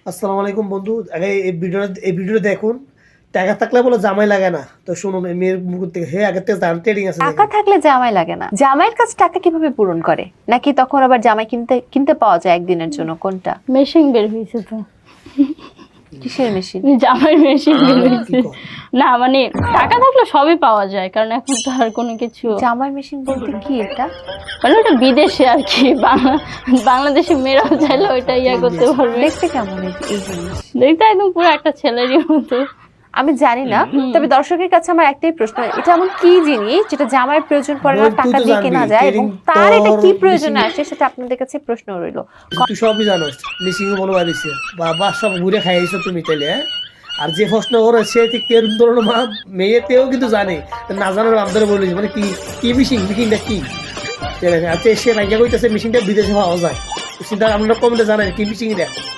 আসসালামু আলাইকুম বন্ধু, আগে এই ভিডিওটা দেখুন। টাকা থাকলে বলে জামাই লাগে না, তো শুনুন এই মেয়ের মুখ থেকে আগে থেকে ট্রেডিং আছে। টাকা থাকলে জামাই লাগে না, জামাইয়ের কাছে টাকা কিভাবে পূরণ করে? নাকি তখন আবার জামাই কিনতে পাওয়া যায় একদিনের জন্য? কোনটা? মেশিন বের হয়েছে তো। কিসের মেশিন? জামাই মেশিন বের হয়েছে। না মানে টাকা থাকলে সবই পাওয়া যায়, কারণ এখন তো আর কোনো কিছু। জামাই মেশিন বলতে কি এটা? মানে ওটা বিদেশে আর কি, বাংলাদেশে মেয়েরাও চাইলে ওইটা করতে পারবে। দেখতে কেমন এই জিনিস? দেখতে একদম পুরো একটা ছেলেরই মতো। আমি জানি না, তবে দর্শকের কাছে আমার একটাই প্রশ্ন, এটা এমন কি জিনিস যেটা জামাইয়ের প্রয়োজন পড়ে না, টাকা দিয়ে কেনা যায়, এবং তার এটা কি প্রয়োজনে আসে সেটা আপনাদের কাছে প্রশ্ন রইল। তুই সবই জানো, মিশিং বলো বাড়িছে বা সব ঘুরে খাইছো তুমি তাইলে। আর যে প্রশ্ন করে সে কেরম ধরনের মেয়েতেও কিন্তু জানে, না জানার আমাদের বলেছি মানে কি কি মিশিংটা কি। আচ্ছা সে নাইকা কইতেছে মেশিনটা বিদেশে পাওয়া যায়, সেটা আমরা কমেন্টে জানাই কি মিশিং এটা।